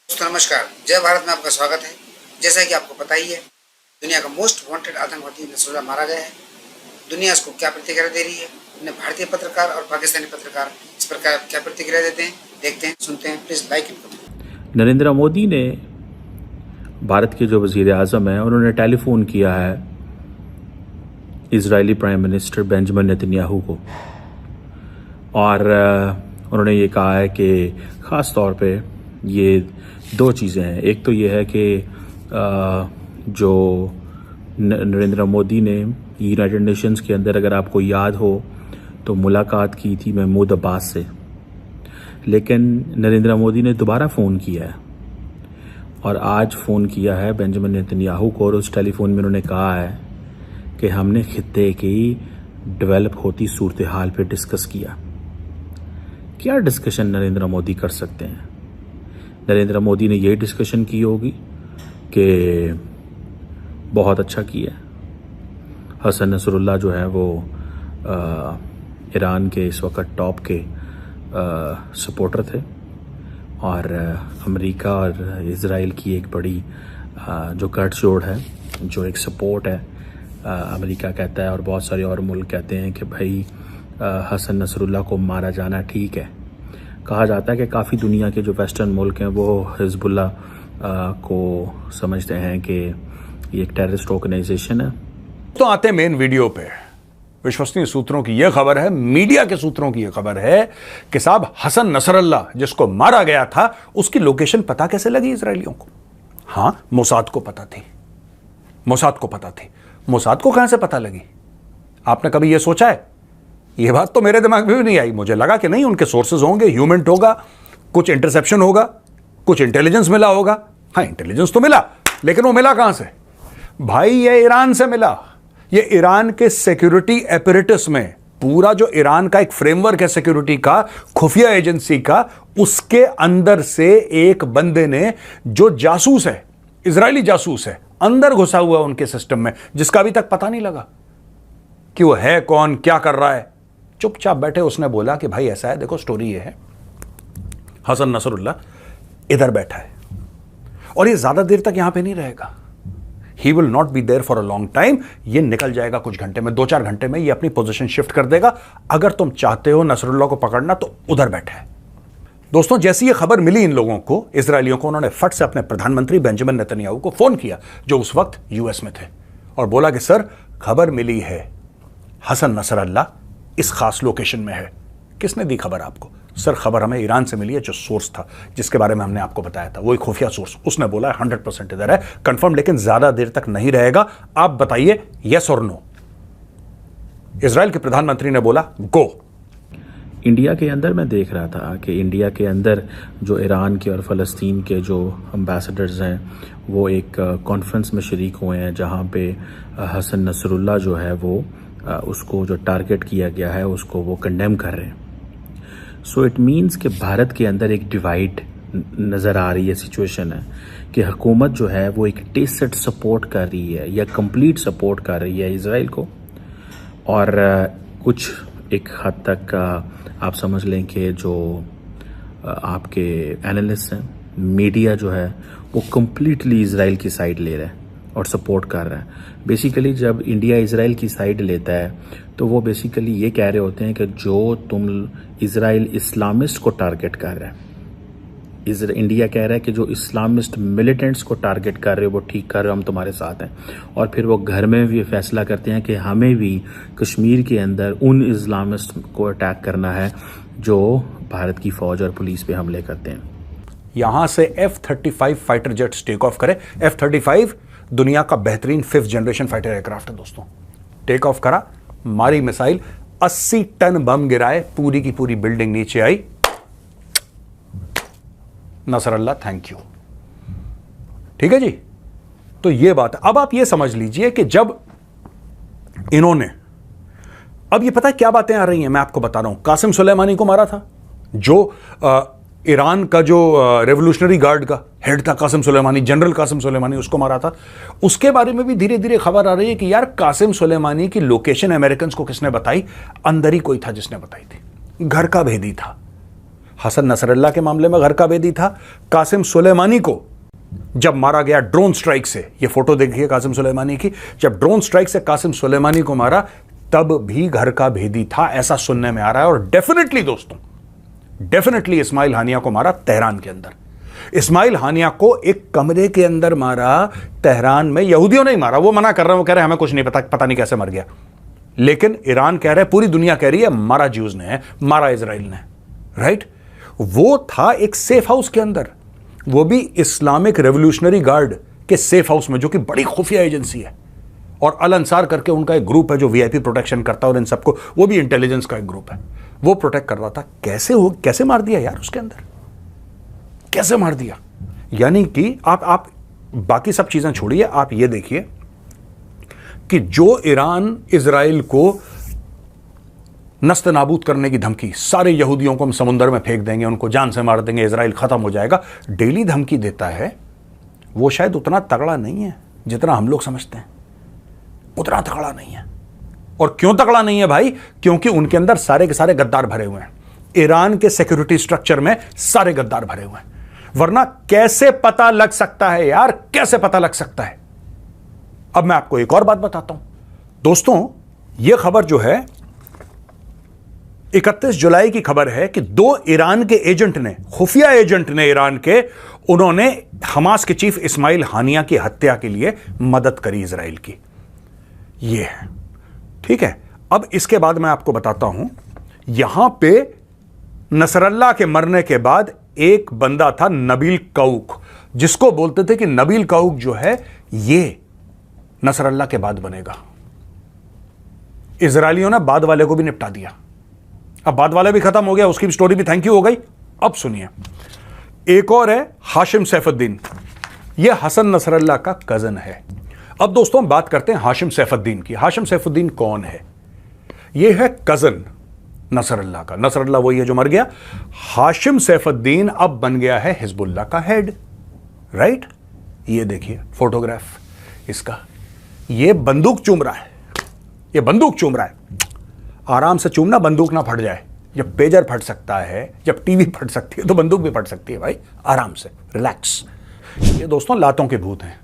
दोस्तों नमस्कार, जय भारत में आपका स्वागत है। जैसा कि आपको पता ही है, दुनिया का मोस्ट वांटेड आतंकवादी नसरुल्लाह मारा गया है। दुनिया इसको क्या प्रतिक्रिया दे रही है, अपने भारतीय पत्रकार और पाकिस्तानी पत्रकार इस पर क्या प्रतिक्रिया देते हैं, देखते हैं, सुनते हैं। Please like and comment. Narendra Modi ने भारत के जो वजीर आज़म हैं उन्होंने टेलीफोन किया है Israeli prime minister Benjamin Netanyahu को, और उन्होंने ये कहा है कि ख़ास तौर पे ये दो चीज़ें हैं। एक तो ये है कि जो नरेंद्र मोदी ने यूनाइटेड नेशंस के अंदर, अगर आपको याद हो, तो मुलाकात की थी महमूद अब्बास से, लेकिन नरेंद्र मोदी ने दोबारा फ़ोन किया है और आज फ़ोन किया है बेंजामिन नेतन्याहू को, और उस टेलीफोन में उन्होंने कहा है कि हमने खित्ते की डेवलप होती सूरत हाल पर डिस्कस किया। क्या डिस्कशन नरेंद्र मोदी कर सकते हैं? नरेंद्र मोदी ने यही डिस्कशन की होगी कि बहुत अच्छा किया। हसन नसरुल्लाह जो है वो ईरान के इस वक्त टॉप के सपोर्टर थे, और अमेरिका और इज़राइल की एक बड़ी जो गठजोड़ है, जो एक सपोर्ट है, अमेरिका कहता है और बहुत सारे और मुल्क कहते हैं कि भाई हसन नसरुल्लाह को मारा जाना ठीक है। कहा जाता है कि काफ़ी दुनिया के जो वेस्टर्न मुल्क हैं वो हिजबुल्लाह को समझते हैं कि ये एक टेररिस्ट ऑर्गेनाइजेशन है। तो आते मेन वीडियो पे। विश्वसनीय सूत्रों की यह खबर है, मीडिया के सूत्रों की यह खबर है कि साहब हसन नसरल्लाह जिसको मारा गया था, उसकी लोकेशन पता कैसे लगी इजरायलियों को? हां, मोसाद को पता थी। मोसाद को पता थी। मोसाद को कहां से पता लगी? आपने कभी यह सोचा है? यह बात तो मेरे दिमाग में भी नहीं आई। मुझे लगा कि नहीं, उनके सोर्सेज होंगे, ह्यूमेंट होगा, कुछ इंटरसेप्शन होगा, कुछ इंटेलिजेंस मिला होगा। हाँ, इंटेलिजेंस तो मिला, लेकिन वो मिला कहां से? भाई ये ईरान से मिला। ये ईरान के सिक्योरिटी एपरेटस में, पूरा जो ईरान का एक फ्रेमवर्क है सिक्योरिटी का, खुफिया एजेंसी का, उसके अंदर से एक बंदे ने, जो जासूस है, इजरायली जासूस है, अंदर घुसा हुआ उनके सिस्टम में, जिसका अभी तक पता नहीं लगा कि वो है कौन, क्या कर रहा है। चुपचाप बैठे उसने बोला कि भाई ऐसा है, देखो स्टोरी ये है, हसन नसरुल्लाह इधर बैठा है और ये ज्यादा देर तक यहां पे नहीं रहेगा। He will not be there for a long time. ये निकल जाएगा कुछ घंटे में, 2-4 घंटे में ये अपनी पोजीशन शिफ्ट कर देगा। अगर तुम चाहते हो नसरुल्लाह को पकड़ना तो उधर बैठा है। दोस्तों, जैसी ये खबर मिली इन लोगों को, इजरायलियों को, उन्होंने फट से अपने प्रधानमंत्री बेंजामिन नेतन्याहू को फोन किया, जो उस वक्त यूएस में थे, और बोला कि सर, खबर मिली है हसन नसरल्लाह इस खास लोकेशन में है। किसने दी खबर आपको? सर, खबर हमें ईरान से मिली है, जो सोर्स था जिसके बारे में हमने आपको बताया था, वही खुफिया सोर्स, उसने बोला 100% इधर है, कंफर्म, लेकिन ज्यादा देर तक नहीं रहेगा। आप बताइए, यस और नो? इजराइल के प्रधानमंत्री ने बोला गो। इंडिया के अंदर मैं देख रहा था कि इंडिया के अंदर जो ईरान के और फ़लस्तीन के जो एम्बेसडर्स हैं, वो एक कॉन्फ्रेंस में शरीक हुए हैं, जहाँ पे हसन नसरुल्लाह जो है वो उसको जो टारगेट किया गया है उसको वो कंडेम कर रहे हैं। सो इट मीन्स कि भारत के अंदर एक डिवाइड नज़र आ रही है, सिचुएशन है कि हुकूमत जो है वो एक टेसिड सपोर्ट कर रही है या कंप्लीट सपोर्ट कर रही है इजराइल को, और कुछ एक हद तक आप समझ लें कि जो आपके एनालिस्ट हैं, मीडिया जो है वो कम्प्लीटली इजराइल की साइड ले रहा है और सपोर्ट कर रहा है। बेसिकली जब इंडिया इजराइल की साइड लेता है तो वो बेसिकली ये कह रहे होते हैं कि जो तुम इजराइल इस्लामिस्ट को टारगेट कर रहा है, इंडिया कह रहा है कि जो इस्लामिस्ट मिलिटेंट्स को टारगेट कर रहे हो वो ठीक कर रहे हो, हम तुम्हारे साथ हैं। और फिर वो घर में भी फैसला करते हैं कि हमें भी कश्मीर के अंदर उन इस्लामिस्ट को अटैक करना है जो भारत की फौज और पुलिस पे हमले करते हैं। यहां से F-35 fighter jets take off करे। F-35 दुनिया का बेहतरीन 5th जनरेशन फाइटर एयरक्राफ्ट है दोस्तों। टेक ऑफ करा, मारी मिसाइल, 80 टन बम गिराए, पूरी की पूरी बिल्डिंग नीचे आई। Nasrallah, thank you. ठीक है जी। तो ये बात है। अब आप ये समझ लीजिए कि जब इन्होंने, अब ये पता है क्या बातें आ रही हैं, मैं आपको बता रहा हूं। कासिम सुलेमानी को मारा था, जो ईरान का जो रेवोल्यूशनरी गार्ड का हेड था, कासिम सुलेमानी, जनरल कासिम सुलेमानी, उसको मारा था। उसके बारे में भी धीरे धीरे खबर आ रही है कि यार कासिम सुलेमानी की लोकेशन अमेरिकन को किसने बताई? अंदर ही कोई था जिसने बताई थी, घर का भेदी था। हसन नसरल्ला के मामले में घर का भेदी था। कासिम सुलेमानी को जब मारा गया ड्रोन स्ट्राइक से, ये फोटो देखिए कासिम सुलेमानी की, जब ड्रोन स्ट्राइक से कासिम सुलेमानी को मारा तब भी घर का भेदी था, ऐसा सुनने में आ रहा है। और डेफिनेटली दोस्तों, डेफिनेटली इस्माइल हानिया को मारा तेहरान के अंदर। इस्माइल हानिया को एक कमरे के अंदर मारा तेहरान में। यहूदियों ने ही मारा, वो मना कर रहे हैं, वो कह रहे हैं हमें कुछ नहीं पता, पता नहीं कैसे मर गया। लेकिन ईरान कह रहे हैं, पूरी दुनिया कह रही है मारा ज्यूज ने, मारा इजराइल ने, राइट। वो था एक सेफ हाउस के अंदर, वो भी इस्लामिक रेवोल्यूशनरी गार्ड के सेफ हाउस में, जो कि बड़ी खुफिया एजेंसी है। और अल अंसार करके उनका एक ग्रुप है जो वीआईपी प्रोटेक्शन करता है, और इन सबको, वो भी इंटेलिजेंस का एक ग्रुप है, वो प्रोटेक्ट कर रहा था। कैसे मार दिया यार उसके अंदर, कैसे मार दिया। यानी कि आप बाकी सब चीजें छोड़िए, आप ये देखिए कि जो ईरान इजराइल को नस्त नाबूद करने की धमकी, सारे यहूदियों को हम समुद्र में फेंक देंगे, उनको जान से मार देंगे, इजराइल खत्म हो जाएगा, डेली धमकी देता है, वो शायद उतना तगड़ा नहीं है जितना हम लोग समझते हैं। उतना तगड़ा नहीं है। और क्यों तगड़ा नहीं है भाई? क्योंकि उनके अंदर सारे के सारे गद्दार भरे हुए हैं। ईरान के सिक्योरिटी स्ट्रक्चर में सारे गद्दार भरे हुए हैं। वरना कैसे पता लग सकता है यार, कैसे पता लग सकता है? अब मैं आपको एक और बात बताता हूं दोस्तों, यह खबर जो है 31 जुलाई की खबर है कि 2 ईरान के एजेंट ने, खुफिया एजेंट ने ईरान के, उन्होंने हमास के चीफ इस्माइल हानिया की हत्या के लिए मदद करी इजराइल की। ये है, ठीक है। अब इसके बाद मैं आपको बताता हूं, यहां पे नसरल्ला के मरने के बाद एक बंदा था नबील कौक, जिसको बोलते थे कि नबील कौक जो है ये नसरल्ला के बाद बनेगा। इजरायलियों ने बाद वाले को भी निपटा दिया। अब बाद वाले भी खत्म हो गया, उसकी स्टोरी भी थैंक यू हो गई। अब सुनिए, एक और है हाशिम सैफुद्दीन, यह हसन नसरल्ला का कजन है। अब दोस्तों हम बात करते हैं हाशिम सैफुद्दीन की। हाशिम सैफुद्दीन कौन है? यह है कजन नसरल्ला का। नसरल्ला वही है जो मर गया। हाशिम सैफुद्दीन अब बन गया है हिजबुल्लाह का हेड, राइट। ये देखिए फोटोग्राफ इसका, ये बंदूक चूम रहा है, ये बंदूक चूम रहा है। आराम से चूमना, बंदूक ना फट जाए। जब पेजर फट सकता है, जब टीवी फट सकती है, तो बंदूक भी फट सकती है भाई। आराम से, रिलैक्स। ये दोस्तों लातों के भूत हैं,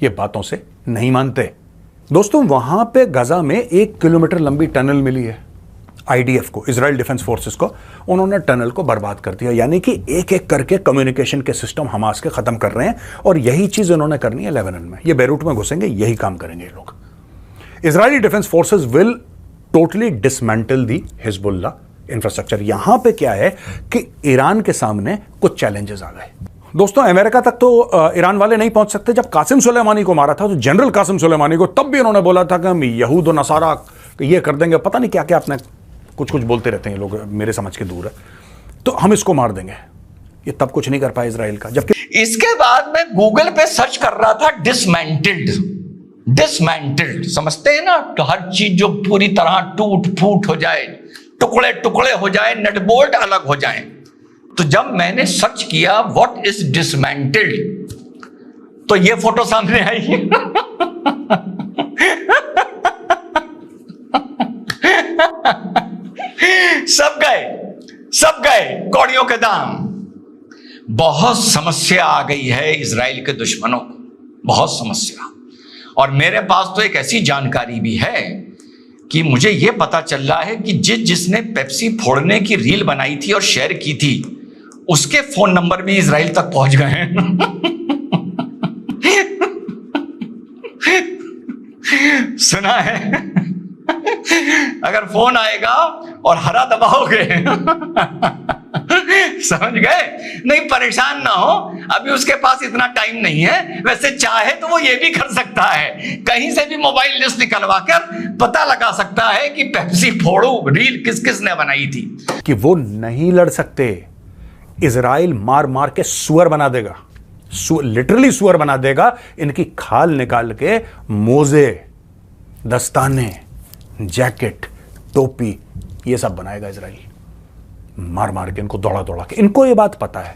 ये बातों से नहीं मानते। दोस्तों वहां पे गजा में 1 किलोमीटर लंबी टनल मिली है आईडीएफ को, इजराइल डिफेंस फोर्सेस को। उन्होंने टनल को बर्बाद कर दिया, यानी कि एक एक करके कम्युनिकेशन के सिस्टम हमास के खत्म कर रहे हैं। और यही चीज उन्होंने करनी है लेबनान में। ये बेरूट में घुसेंगे, यही काम करेंगे ये लोग। Israeli defence forces will totally dismantle the Hezbollah infrastructure. यहां पे क्या है कि ईरान के सामने कुछ चैलेंजेस आ गए। दोस्तों अमेरिका तक तो ईरान वाले नहीं पहुंच सकते। जब कासिम सुलेमानी को मारा था, तो जनरल कासिम सुलेमानी को, तब भी उन्होंने बोला था कि हम यहूद और नसारा ये कर देंगे, पता नहीं क्या क्या, अपने कुछ कुछ बोलते रहते हैं लोग, मेरे समझ के दूर है, तो हम इसको मार देंगे। ये तब कुछ नहीं कर पाया इजराइल का। जबकि इसके बाद मैं गूगल पे सर्च कर रहा था डिसमेंटल्ड, डिसमेंटल्ड समझते हैं ना, तो हर चीज जो पूरी तरह टूट फूट हो जाए, टुकड़े टुकड़े हो जाए, नट बोल्ट अलग हो जाए। तो जब मैंने सर्च किया व्हाट इज डिसमेंटल्ड, तो ये फोटो सामने आई। सब गए कौड़ियों के दाम। बहुत समस्या आ गई है इजराइल के दुश्मनों को, बहुत समस्या। और मेरे पास तो एक ऐसी जानकारी भी है कि मुझे यह पता चल रहा है कि जिसने पेप्सी फोड़ने की रील बनाई थी और शेयर की थी, उसके फोन नंबर भी इजराइल तक पहुंच गए हैं। सुना है? अगर फोन आएगा और हरा दबाओगे, समझ गए? नहीं, परेशान ना हो, अभी उसके पास इतना टाइम नहीं है। वैसे चाहे तो वो ये भी कर सकता है, कहीं से भी मोबाइल लिस्ट निकलवा कर पता लगा सकता है कि पेप्सी फोड़ो रील किस किस ने बनाई थी। कि वो नहीं लड़ सकते। इजराइल मार मार के सुअर बना देगा, लिटरली सुअर बना देगा। इनकी खाल निकाल के मोजे, दस्ताने, जैकेट, टोपी, ये सब बनाएगा इजराइल। मार मार के इनको दौड़ा दौड़ा के। इनको ये बात पता है,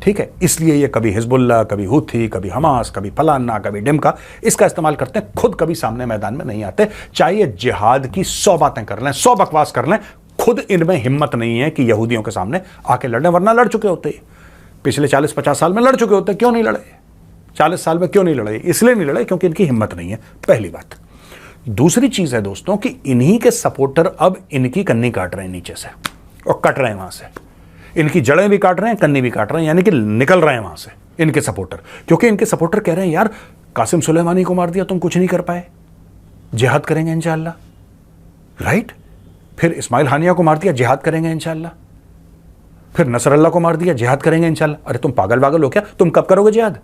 ठीक है। इसलिए ये कभी हिजबुल्लाह, कभी हुथी, कभी हमास, कभी फलाना, कभी डिमका, इसका इस्तेमाल करते हैं। खुद कभी सामने मैदान में नहीं आते। चाहे जिहाद की 100 बातें कर लें, 100 बकवास कर लें, खुद इनमें हिम्मत नहीं है कि यहूदियों के सामने आके लड़ने, वरना लड़ चुके होते। पिछले 40-50 साल में लड़ चुके होते। क्यों नहीं लड़े? 40 साल में क्यों नहीं लड़े? इसलिए नहीं लड़े क्योंकि इनकी हिम्मत नहीं है, पहली बात। दूसरी चीज है दोस्तों कि इन्हीं के सपोर्टर अब इनकी कन्नी काट रहे हैं नीचे से, और कट रहे हैं वहां से। इनकी जड़ें भी काट रहे हैं, कन्नी भी काट रहे हैं, यानी कि निकल रहे हैं वहां से इनके सपोर्टर। क्योंकि इनके सपोर्टर कह रहे हैं यार कासिम सुलेमानी को मार दिया, तुम कुछ नहीं कर पाए, जिहाद करेंगे इंशाअल्लाह, राइट? फिर इस्माइल हानिया को मार दिया, जिहाद करेंगे इंशाअल्लाह। फिर नसरल्ला को मार दिया, जिहाद करेंगे इंशाअल्लाह। अरे तुम पागल हो क्या? तुम कब करोगे जिहाद?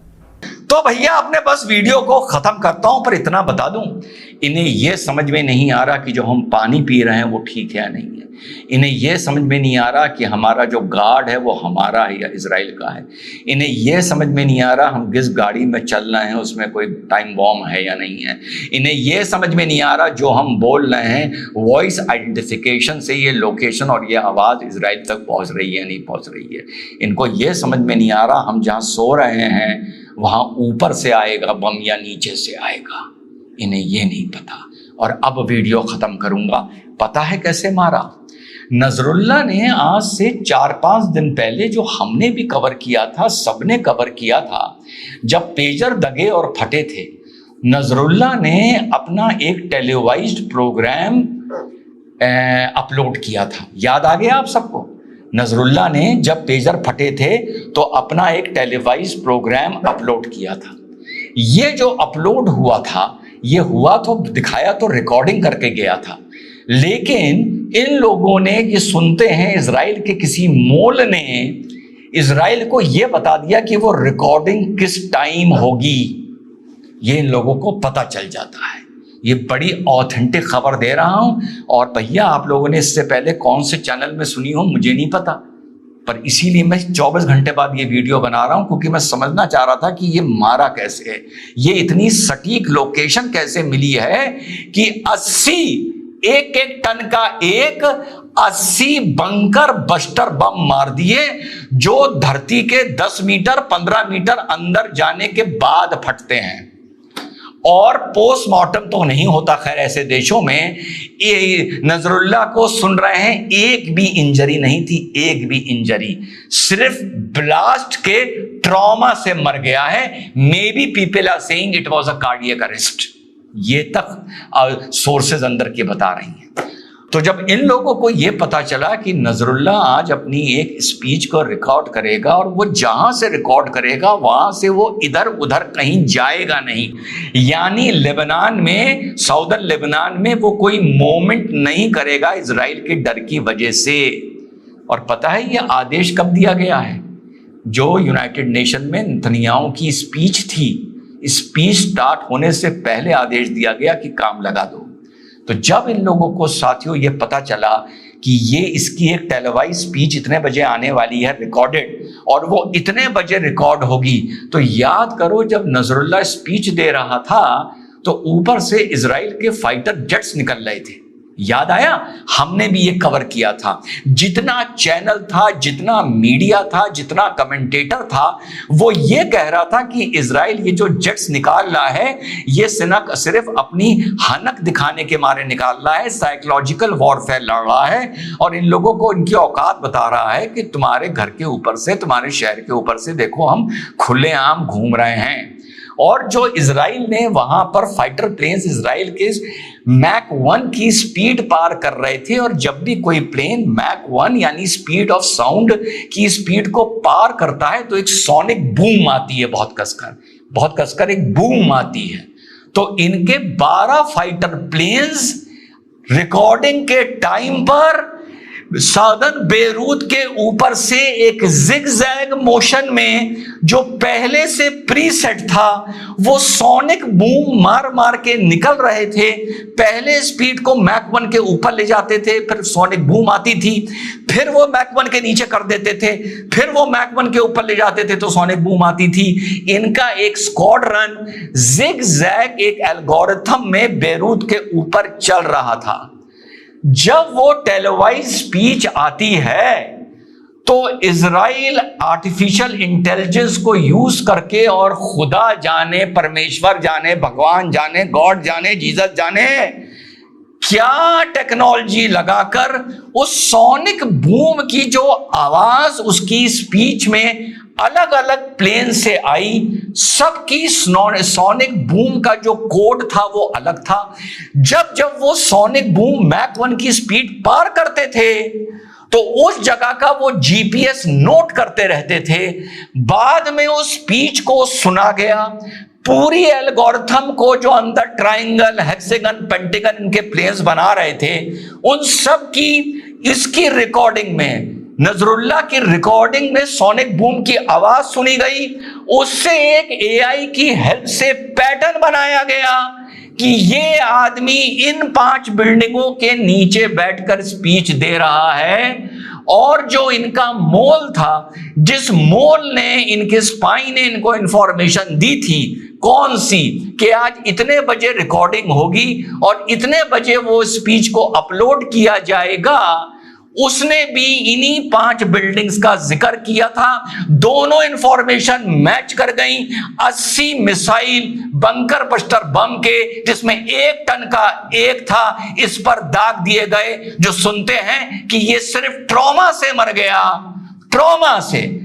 तो भैया अपने बस वीडियो को खत्म करता हूं, पर इतना बता दूं, इन्हें यह समझ में नहीं आ रहा कि जो हम पानी पी रहे हैं वो ठीक है या नहीं है। इन्हें यह समझ में नहीं आ रहा कि हमारा जो गार्ड है वो हमारा है या इजराइल का है। इन्हें यह समझ में नहीं आ रहा हम जिस गाड़ी में चल रहे हैं उसमें कोई टाइम बॉम्ब है या नहीं है। इन्हें यह समझ में नहीं आ रहा जो हम बोल रहे हैं वॉइस आइडेंटिफिकेशन से ये लोकेशन और ये आवाज़ इजराइल तक पहुंच रही है नहीं पहुंच रही है। इनको यह समझ में नहीं आ रहा हम जहाँ सो रहे हैं वहाँ ऊपर से आएगा बम या नीचे से आएगा। इन्हें यह नहीं पता। और अब वीडियो ख़त्म करूँगा। पता है कैसे मारा? नजरुल्ला ने आज से 4-5 दिन पहले जो हमने भी कवर किया था, सबने कवर किया था, जब पेजर दगे और फटे थे, नजरुल्ला ने अपना एक टेलीवाइज्ड प्रोग्राम अपलोड किया था। याद आ गया आप सबको? नजरुल्ला ने जब पेजर फटे थे तो अपना एक टेलीवाइज्ड प्रोग्राम अपलोड किया था। ये जो अपलोड हुआ था, ये हुआ तो दिखाया तो रिकॉर्डिंग करके गया था, लेकिन इन लोगों ने ये सुनते हैं इजराइल के किसी मोल ने इजराइल को ये बता दिया कि वो रिकॉर्डिंग किस टाइम होगी। ये इन लोगों को पता चल जाता है। ये बड़ी ऑथेंटिक खबर दे रहा हूं। और भैया आप लोगों ने इससे पहले कौन से चैनल में सुनी हो मुझे नहीं पता, पर इसीलिए मैं 24 घंटे बाद ये वीडियो बना रहा हूं, क्योंकि मैं समझना चाह रहा था कि ये मारा कैसे है, ये इतनी सटीक लोकेशन कैसे मिली है कि 80 टन का 80 बंकर बस्टर बम मार दिए जो धरती के 10 मीटर 15 मीटर अंदर जाने के बाद फटते हैं। और पोस्टमार्टम तो नहीं होता खैर ऐसे देशों में। ये नजरुल्ला को सुन रहे हैं, एक भी इंजरी नहीं थी, एक भी इंजरी, सिर्फ ब्लास्ट के ट्रॉमा से मर गया है। May be people are saying it was a cardiac arrest. ये तक सोर्सेज अंदर के बता रही हैं। तो जब इन लोगों को यह पता चला कि नजरुल्ला आज अपनी एक स्पीच को रिकॉर्ड करेगा और वो जहां से रिकॉर्ड करेगा वहां से वो इधर उधर कहीं जाएगा नहीं, यानी लेबनान में, साउदर्न लेबनान में वो कोई मूवमेंट नहीं करेगा इजराइल के डर की वजह से। और पता है यह आदेश कब दिया गया है? जो यूनाइटेड नेशन में नेतन्याहू की स्पीच थी, स्पीच स्टार्ट होने से पहले आदेश दिया गया कि काम लगा दो। तो जब इन लोगों को साथियों ये पता चला कि ये इसकी एक टेलीवाइज स्पीच इतने बजे आने वाली है रिकॉर्डेड, और वो इतने बजे रिकॉर्ड होगी, तो याद करो जब नजरुल्ला स्पीच दे रहा था तो ऊपर से इजराइल के फाइटर जेट्स निकल रहे थे। याद आया? हमने भी ये कवर किया था। जितना चैनल था, जितना मीडिया था, जितना कमेंटेटर था, वो ये कह रहा था कि इजराइल ये जो जेट्स निकाल रहा है ये सिर्फ अपनी हनक दिखाने के मारे निकाल रहा है, साइकोलॉजिकल वॉरफेयर लड़ रहा है, और इन लोगों को इनकी औकात बता रहा है कि तुम्हारे घर के ऊपर से, तुम्हारे शहर के ऊपर से देखो हम खुलेआम घूम रहे हैं। और जो इजराइल ने वहां पर फाइटर प्लेन्स इजराइल के मैक 1 की स्पीड पार कर रहे थे, और जब भी कोई प्लेन मैक 1 यानी स्पीड ऑफ साउंड की स्पीड को पार करता है तो एक सोनिक बूम आती है, बहुत कसकर एक बूम आती है। तो इनके 12 फाइटर प्लेन्स रिकॉर्डिंग के टाइम पर साउदर्न बेरूत के ऊपर से एक जिगजैग मोशन में जो पहले से प्रीसेट था वो सोनिक बूम मार मार के निकल रहे थे। पहले स्पीड को मैक 1 के ऊपर ले जाते थे, फिर सोनिक बूम आती थी, फिर वो मैक 1 के नीचे कर देते थे, फिर वो मैक 1 के ऊपर ले जाते थे तो सोनिक बूम आती थी। इनका एक स्क्वाड्रन जिगजैग एक एल्गोरिथम में बेरूत के ऊपर चल रहा था। जब वो टेलीवाइज स्पीच आती है तो इजराइल आर्टिफिशियल इंटेलिजेंस को यूज करके, और खुदा जाने, परमेश्वर जाने, भगवान जाने, गॉड जाने, जीसस जाने, क्या टेक्नोलॉजी लगाकर उस सोनिक बूम की जो आवाज उसकी स्पीच में अलग अलग प्लेन से आई, सबकी सोनिक बूम का जो कोड था वो अलग था। जब जब वो सोनिक बूम मैक 1 की स्पीड पार करते थे तो उस जगह का वो जीपीएस नोट करते रहते थे। बाद में उस स्पीच को सुना गया, पूरी एल्गोरिथम को जो अंदर ट्रायंगल, हेक्सागन, पेंटागन इनके प्लेन्स बना रहे थे, उन सब की इसकी रिकॉर्डिंग में, नजरुल्लाह की रिकॉर्डिंग में सोनिक बूम की आवाज सुनी गई। उससे एक एआई की हेल्प से पैटर्न बनाया गया कि ये आदमी इन 5 बिल्डिंगों के नीचे बैठकर स्पीच दे रहा है, और जो इनका मोल था, जिस मोल ने, इनके स्पाई ने इनको इंफॉर्मेशन दी थी, कौन सी, कि आज इतने बजे रिकॉर्डिंग होगी और इतने बजे वो स्पीच को अपलोड किया जाएगा, उसने भी इन्हीं 5 बिल्डिंग्स का जिक्र किया था। दोनों इंफॉर्मेशन मैच कर गई। 80 मिसाइल बंकर बस्टर बम के, जिसमें 1 टन का एक था, इस पर दाग दिए गए। जो सुनते हैं कि ये सिर्फ ट्रॉमा से मर गया, ट्रॉमा से,